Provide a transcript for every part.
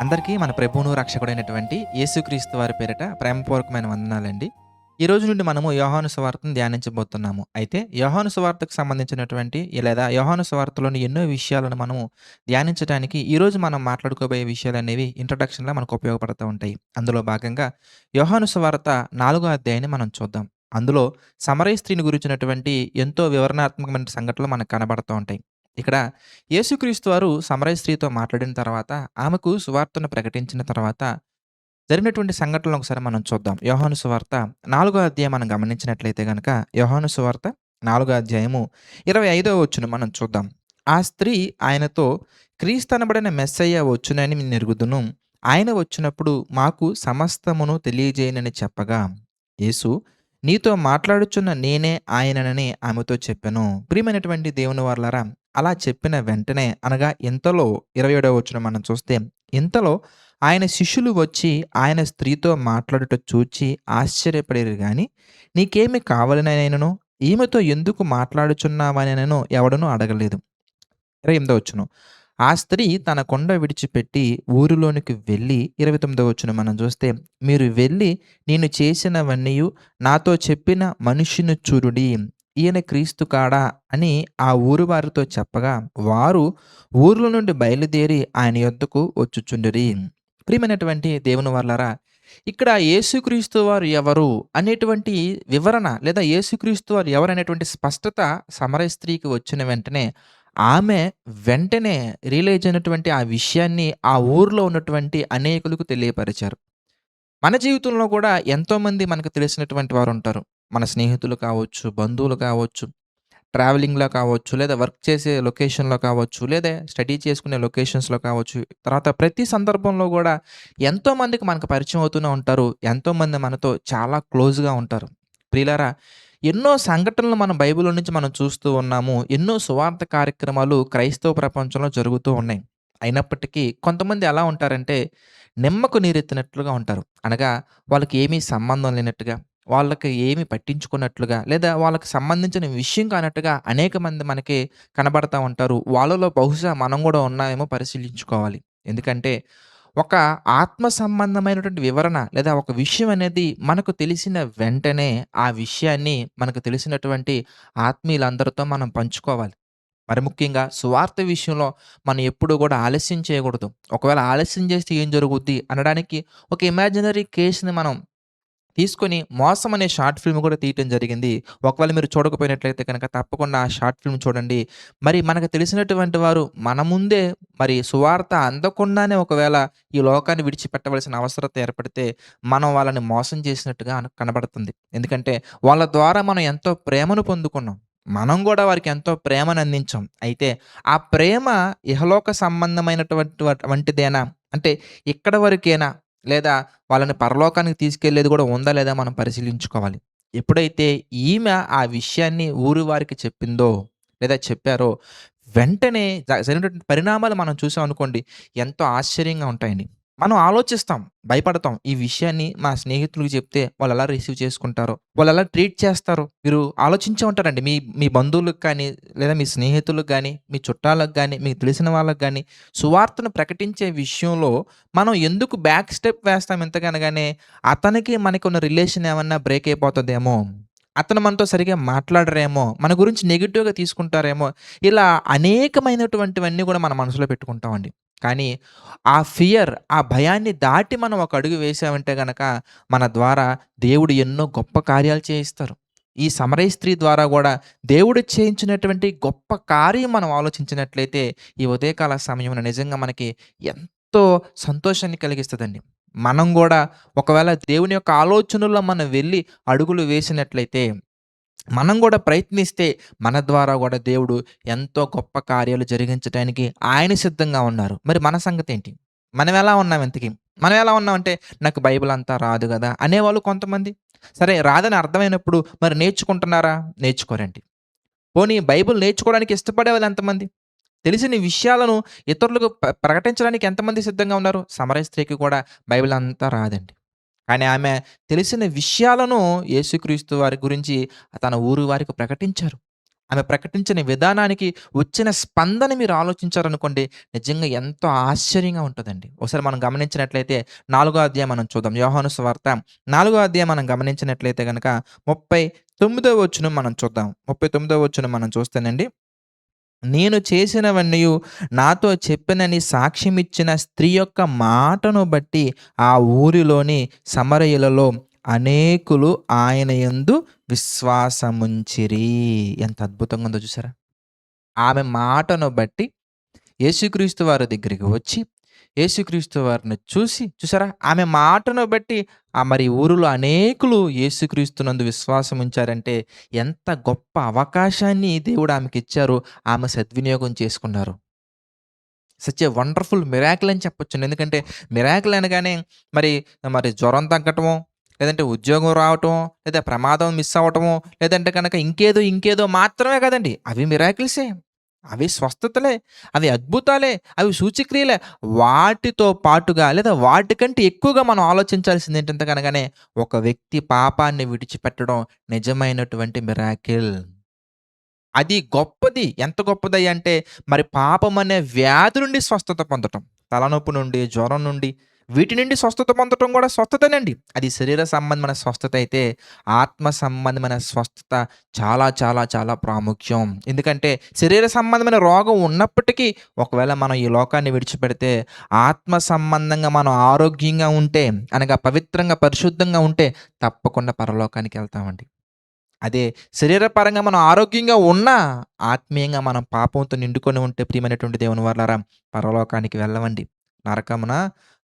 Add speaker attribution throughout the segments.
Speaker 1: అందరికీ మన ప్రభువును రక్షకుడైనటువంటి యేసుక్రీస్తు వారి పేరిట ప్రేమపూర్వకమైన వందనాలండి. ఈ రోజు నుండి మనము యోహాను సువార్తను ధ్యానించబోతున్నాము. అయితే యోహాను సువార్తకు సంబంధించినటువంటి లేదా యోహాను సువార్తలోని ఎన్నో విషయాలను మనము ధ్యానించడానికి ఈరోజు మనం మాట్లాడుకోబోయే విషయాలనేవి ఇంట్రొడక్షన్‌లా మనకు ఉపయోగపడుతూ ఉంటాయి. అందులో భాగంగా యోహాను సువార్త 4 అధ్యాయాన్ని మనం చూద్దాం. అందులో సమరయ స్త్రీని గురించినటువంటి ఎంతో వివరణాత్మకమైన సంఘటనలు మనకు కనబడుతూ ఉంటాయి. ఇక్కడ యేసుక్రీస్తు వారు సమరయ స్త్రీతో మాట్లాడిన తర్వాత, ఆమెకు సువార్తను ప్రకటించిన తర్వాత జరిగినటువంటి సంఘటనలను ఒకసారి మనం చూద్దాం. యోహాను సువార్త 4 అధ్యాయం మనం గమనించినట్లయితే గనక, యోహాను సువార్త 4 అధ్యాయము 25వ వచనం మనం చూద్దాం. ఆ స్త్రీ ఆయనతో, క్రీస్తనబడిన మెస్సయ్య వచ్చునని నేనెరుగుదును. ఆయన వచ్చినప్పుడు మాకు సమస్తమును తెలియజేయునని చెప్పగా, యేసు, నీతో మాట్లాడుచున్న నేనే ఆయననని ఆమెతో చెప్పెను. ప్రియమైనటువంటి దేవుని వారలారా, అలా చెప్పిన వెంటనే అనగా ఇంతలో 27వ వచనం మనం చూస్తే, ఇంతలో ఆయన శిష్యులు వచ్చి ఆయన స్త్రీతో మాట్లాడుట చూచి ఆశ్చర్యపడిరి గాని, నీకేమి కావాలనైనను ఈమెతో ఎందుకు మాట్లాడుచున్నావనైనను ఎవడునూ అడగలేదు. 28వ వచనం. ఆ స్త్రీ తన కొండ విడిచిపెట్టి ఊరిలోనికి వెళ్ళి 29వ వచనం మనం చూస్తే, మీరు వెళ్ళి నేను చేసినవన్నీయు నాతో చెప్పిన మనిషిని చూడుడి, ఈయన క్రీస్తు కాడా అని ఆ ఊరు వారితో చెప్పగా, వారు ఊర్లో నుండి బయలుదేరి ఆయన యొద్దకు వచ్చుచుండిరి. ప్రియమైనటువంటి దేవుని వాళ్ళారా, ఇక్కడ యేసుక్రీస్తు వారు ఎవరు అనేటువంటి వివరణ లేదా యేసుక్రీస్తు వారు ఎవరు అనేటువంటి స్పష్టత సమరయ స్త్రీకి వచ్చిన వెంటనే, ఆమె వెంటనే రియలైజ్ అయినటువంటి ఆ విషయాన్ని ఆ ఊర్లో ఉన్నటువంటి అనేకులకు తెలియపరిచారు. మన జీవితంలో కూడా ఎంతోమంది మనకు తెలిసినటువంటి వారుంటారు. మన స్నేహితులు కావచ్చు, బంధువులు కావచ్చు, ట్రావెలింగ్‌లో కావచ్చు, లేదా వర్క్ చేసే లొకేషన్‌లో కావచ్చు, లేదా స్టడీ చేసుకునే లొకేషన్స్‌లో కావచ్చు. తర్వాత ప్రతి సందర్భంలో గూడా ఎంతోమందికి మనకు పరిచయం అవుతూనే ఉంటారు. ఎంతోమంది మనతో చాలా క్లోజ్‌గా ఉంటారు. ప్రియులారా, ఎన్నో సంఘటనలు మనం బైబిల్‌లో నుంచి మనం చూస్తూ ఉన్నాము. ఎన్నో సువార్త కార్యక్రమాలు క్రైస్తవ ప్రపంచంలో జరుగుతూ ఉన్నాయి. అయినప్పటికీ కొంతమంది ఎలా ఉంటారంటే, నిమ్మకు నీరెత్తినట్లుగా ఉంటారు. అనగా వాళ్ళకి ఏమీ సంబంధం లేనట్టుగా, వాళ్ళకి ఏమి పట్టించుకున్నట్లుగా, లేదా వాళ్ళకి సంబంధించిన విషయం కానట్టుగా అనేక మంది మనకి కనబడతా ఉంటారు. వాళ్ళలో బహుశా మనం గూడా ఉన్నామేమో పరిశీలించుకోవాలి. ఎందుకంటే, ఒక ఆత్మ సంబంధమైనటువంటి వివరణ లేదా ఒక విషయం అనేది మనకు తెలిసిన వెంటనే, ఆ విషయాన్ని మనకు తెలిసినటువంటి ఆత్మీయులందరితో మనం పంచుకోవాలి. మరి ముఖ్యంగా సువార్త విషయంలో మనం ఎప్పుడూ గూడా ఆలస్యం చేయకూడదు. ఒకవేళ ఆలస్యం చేస్తే ఏం జరుగుద్ది అనడానికి ఒక ఇమాజినరీ కేస్‌ని మనం తీసుకొని 'మోసం' అనే షార్ట్ ఫిల్మ్ కూడా తీయటం జరిగింది. ఒకవేళ మీరు చూడకపోయినట్లయితే కనుక తప్పకుండా ఆ షార్ట్ ఫిల్మ్ చూడండి. మరి మనకు తెలిసినటువంటి వారు మన ముందే మరి సువార్త అందకుండానే ఒకవేళ ఈ లోకాన్ని విడిచిపెట్టవలసిన అవసరత ఏర్పడితే, మనం వాళ్ళని మోసం చేసినట్టుగా కనబడుతుంది. ఎందుకంటే వాళ్ళ ద్వారా మనం ఎంతో ప్రేమను పొందుకున్నాం. మనం గూడా వారికి ఎంతో ప్రేమను అందించాం. అయితే ఆ ప్రేమ ఇహలోక సంబంధమైనటువంటి వంటిదేనా? అంటే ఇక్కడి వరకేనా? లేదా వాళ్ళని పరలోకానికి తీసుకెళ్ళేది కూడా ఉందా లేదా మనం పరిశీలించుకోవాలి. ఎప్పుడైతే ఈమె ఆ విషయాన్ని ఊరి వారికి చెప్పిందో లేదా చెప్పారో, వెంటనే జరిగినటువంటి పరిణామాలు మనం చూసామనుకోండి, ఎంతో ఆశ్చర్యంగా ఉంటాయండి. మనం ఆలోచిస్తాం, భయపడతాం. ఈ విషయాన్ని మా స్నేహితులకు చెప్తే వాళ్ళెలా రిసీవ్ చేసుకుంటారో, వాళ్ళెలా ట్రీట్ చేస్తారో, మీరు ఆలోచించే ఉంటారండి. మీ మీ బంధువులకు కానీ, లేదా మీ స్నేహితులకు గానీ, మీ చుట్టాలకు గానీ, మీకు తెలిసిన వాళ్ళకి గానీ, సువార్తను ప్రకటించే విషయంలో మనం ఎందుకు బ్యాక్ స్టెప్ వేస్తాం ఎంతగనగానే, అతనికి మనకి ఉన్న రిలేషన్ ఏమన్నా బ్రేక్ అయిపోతదేమో, అతను మనతో సరిగ్గా మాట్లాడరేమో, మన గురించి నెగెటివ్‌గా తీసుకుంటారేమో, ఇలా అనేకమైనటువంటివన్నీ కూడా మన మనసులో పెట్టుకుంటామండి. కానీ ఆ ఫియర్, ఆ భయాన్ని దాటి మనం ఒక అడుగు వేసామంటే గనక, మన ద్వారా దేవుడు ఎన్నో గొప్ప కార్యాలు చేయిస్తారు. ఈ సమరయ స్త్రీ ద్వారా గూడా దేవుడు చేయించినటువంటి గొప్ప కార్యం మనం ఆలోచించినట్లయితే, ఈ ఉదయకాల సమయంలో నిజంగా మనకి ఎంతో సంతోషాన్ని కలిగిస్తదండి. మనం గూడా ఒకవేళ దేవుని యొక్క ఆలోచనల్లో మనం వెళ్లి అడుగులు వేసినట్లయితే, మనం గూడా ప్రయత్నిస్తే మన ద్వారా గూడా దేవుడు ఎంతో గొప్ప కార్యాలు జరిగించటానికి ఆయన సిద్ధంగా ఉన్నారు. మరి మన సంగతేంటి? మనమెలా ఉన్నాం ఇంతకి? మనం ఎలా ఉన్నామంటే, నాకు బైబిల్ అంతా రాదు గదా! అనేవాళ్ళు కొంతమంది. సరే రాదని అర్థమైనప్పుడు మరి నేర్చుకుంటున్నారా? నేర్చుకోరండి. పోనీ బైబిల్ నేర్చుకోవడానికి ఇష్టపడేవాళ్ళు ఎంతమంది? తెలిసిన విషయాలను ఇతరులకు ప్రకటించడానికి ఎంతమంది సిద్ధంగా ఉన్నారు? సమరయ స్త్రీకి కూడా బైబిల్ అంతా రాదండి. కానీ ఆమె తెలిసిన విషయాలను యేసుక్రీస్తు వారి గురించి తన ఊరు వారికి ప్రకటించారు. ఆమె ప్రకటించిన విధానానికి వచ్చిన స్పందన మీరు ఆలోచించారనుకోండి, నిజంగా ఎంతో ఆశ్చర్యంగా ఉంటదండి. ఒకసారి మనం గమనించినట్లయితే 4 అధ్యాయం మనం చూద్దాం. యోహాను సువార్త 4 అధ్యాయం మనం గమనించినట్లయితే గనక 39 వచనం మనం చూద్దాం. 39 వచనం మనం చూస్తేనండి, నేను చేసినవన్నీయు నాతో చెప్పినని సాక్ష్యమిచ్చిన స్త్రీ యొక్క మాటను బట్టి ఆ ఊరిలోని సమరయులలో అనేకులు ఆయన యందు విశ్వాసముంచిరి. ఎంత అద్భుతంగా ఉందో చూసారా? ఆమె మాటను బట్టి యేసుక్రీస్తు వారి దగ్గరికి వచ్చి, యేసుక్రీస్తు వారిని చూసి చూసారా? ఆమె మాటను బట్టి మరి ఊరిలో అనేకులు యేసుక్రీస్తునందు విశ్వాసం ఉంచారంటే, ఎంత గొప్ప అవకాశాన్ని దేవుడు ఆమెకిచ్చారో, ఆమె సద్వినియోగం చేసుకున్నారు. సచ్ ఎ వండర్‌ఫుల్ మిరాకిల్ అని చెప్పొచ్చండి. ఎందుకంటే మిరాకిల్ అనగానే మరి, మరి జ్వరం తగ్గటమో, లేదంటే ఉద్యోగం రావటమో, లేదా ప్రమాదం మిస్ అవ్వటమో, లేదంటే గనక ఇంకేదో, ఇంకేదో మాత్రమే కాదండి. అవి మిరాకిల్సే. అవి స్వస్థతలే, అవి అద్భుతాలే, అవి సూచక్రియలే. వాటితో పాటుగా లేదా వాటికంటే ఎక్కువగా మనం ఆలోచించాల్సింది ఏంటంటే గనకనే ఒక వ్యక్తి పాపాన్ని విడిచిపెట్టడం నిజమైనటువంటి మిరాకిల్. అది గొప్పది. ఎంత గొప్పదయ్యంటే, మరి పాపమనే వ్యాధి నుండి స్వస్థత పొందటం. తలనొప్పి నుండి, జ్వరం నుండి, వీటి నుండి స్వస్థత పొందటం గూడా స్వస్థతేనండి. అది శరీర సంబంధమైన స్వస్థత అయితే, ఆత్మ సంబంధమైన స్వస్థత చాలా, చాలా, చాలా ప్రాముఖ్యం. ఎందుకంటే, శరీర సంబంధమైన రోగం ఉన్నప్పటికీ, ఒకవేళ మనం ఈ లోకాన్ని విడిచిపెడితే, ఆత్మ సంబంధంగా మనం ఆరోగ్యంగా ఉంటే, అనగా పవిత్రంగా, పరిశుద్ధంగా ఉంటే, తప్పకుండా పరలోకానికెళ్తామండి. అదే శరీరపరంగా మనం ఆరోగ్యంగా ఉన్నా, ఆత్మీయంగా మనం పాపంతో నిండుకొని ఉంటే ప్రియమైనటువంటి దేవుని వాళ్ళారా, పరలోకానికి వెళ్ళమండి. నరకమున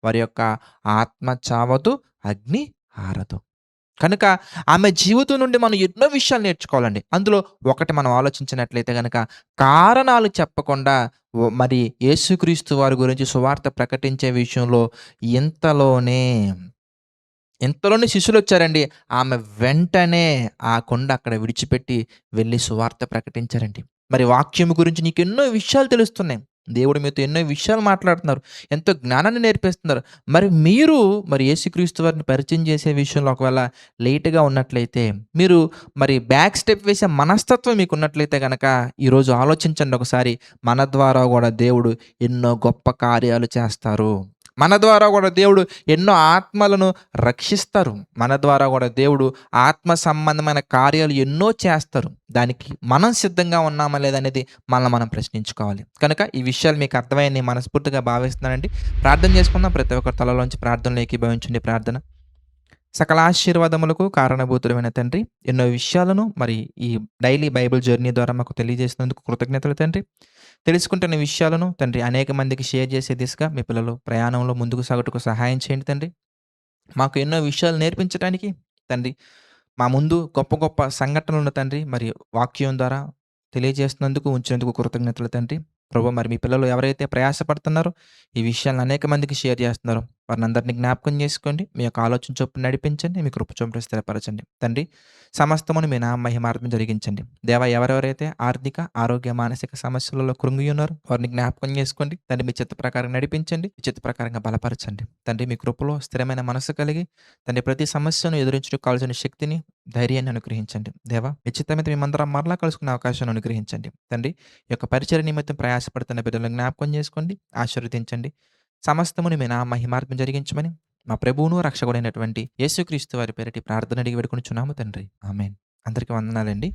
Speaker 1: వారి యొక్క ఆత్మ చావదు, అగ్ని ఆరదు. కనుక ఆమె జీవితం నుండి మనం ఎన్నో విషయాలు నేర్చుకోవాలండి. అందులో ఒకటి మనం ఆలోచించినట్లయితే గనక, కారణాలు చెప్పకుండా మరి యేసుక్రీస్తు వారి గురించి సువార్త ప్రకటించే విషయంలో ఇంతలోనే ఇంతలోనే శిష్యులొచ్చారండి. ఆమె వెంటనే ఆ కొండ అక్కడ విడిచిపెట్టి వెళ్లి సువార్త ప్రకటించారండి. మరి వాక్యము గురించి నీకెన్నో విషయాలు తెలుస్తున్నాయి. దేవుడు మీతో ఎన్నో విషయాలు మాట్లాడుతున్నారు. ఎంతో జ్ఞానాన్ని నేర్పిస్తున్నారు. మరి మీరు మరి యేసుక్రీస్తు వారిని పరిచయం చేసే విషయంలో ఒకవేళ లేట్‌గా ఉన్నట్లయితే, మీరు మరి బ్యాక్ స్టెప్ వేసే మనస్తత్వం మీకున్నట్లయితే గనక, ఈరోజు ఆలోచించండి ఒకసారి. మన ద్వారా గూడా దేవుడు ఎన్నో గొప్ప కార్యాలు చేస్తారు. మన ద్వారా గూడా దేవుడు ఎన్నో ఆత్మలను రక్షిస్తారు. మన ద్వారా గూడా దేవుడు ఆత్మ సంబంధమైన కార్యాలు ఎన్నో చేస్తారు. దానికి మనం సిద్ధంగా ఉన్నామా లేదా అనేది మనల్ని మనం ప్రశ్నించుకోవాలి. కనుక ఈ విషయాలు మీకు అర్థమయ్యాయని నేను మనస్ఫూర్తిగా భావిస్తున్నానండి. ప్రార్థన చేసుకుందాం. ప్రతి ఒక్కరి తలలోంచి ప్రార్థనలో ఏకీభవించండి ప్రార్థన. సకల ఆశీర్వాదములకు కారణభూతుడమైన తండ్రి, ఎన్నో విషయాలను మరి ఈ డైలీ బైబిల్ జర్నీ ద్వారా మాకు తెలియజేసినందుకు కృతజ్ఞతలు తండ్రి. తెలుసుకుంటున్న విషయాలను తండ్రి అనేక మందికి షేర్ చేసే దిశగా మీ పిల్లలు ప్రయాణంలో ముందుకు సాగుటకు సహాయం చేయండి తండ్రి. మాకు ఎన్నో విషయాలు నేర్పించడానికి తండ్రి, మా ముందు గొప్ప గొప్ప సంఘటనలను తండ్రి మరి వాక్యం ద్వారా తెలియజేస్తున్నందుకు, ఉంచినందుకు కృతజ్ఞతలు తండ్రి. ప్రభు మరి మీ పిల్లలు ఎవరైతే ప్రయాసపడుతున్నారో, ఈ విషయాలను అనేక మందికి షేర్ చేస్తున్నారో, వారినందరిని జ్ఞాపకం చేసుకోండి. మీ యొక్క ఆలోచన చొప్పున నడిపించండి. మీ కృప చొప్పున స్థిరపరచండి. తండ్రి, సమస్తమును మీ నామ మహిమార్థం జరిగించండి. దేవా, ఎవరెవరైతే ఆర్థిక, ఆరోగ్య, మానసిక సమస్యలలో కృంగి ఉన్నారో వారిని జ్ఞాపకం చేసుకోండి. తండ్రి, మీ చిత్త ప్రకారం నడిపించండి. మీ చిత్త ప్రకారంగా బలపరచండి. తండ్రి, మీ కృపలో స్థిరమైన మనసు కలిగి తండ్రి ప్రతి సమస్యను ఎదురించడానికి కావాల్సిన శక్తిని, ధైర్యాన్ని అనుగ్రహించండి. దేవా, మీ చిత్తమైతే మేమందరం మరలా కలుసుకునే అవకాశాన్ని అనుగ్రహించండి. తండ్రి, ఈ యొక్క పరిచయ నిమిత్తం ప్రయాసపడుతున్న బిడ్డలను జ్ఞాపకం చేసుకోండి, ఆశీర్వదించండి. సమస్తమును మీ నామ మహిమార్థం జరిగించమని మా ప్రభువును రక్షకుడైనటువంటి యేసుక్రీస్తు వారి పేరిట ప్రార్థన అడిగి వేడుకొనుచున్నాము తండ్రి. ఆమేన్. అందరికీ వందనాలండి.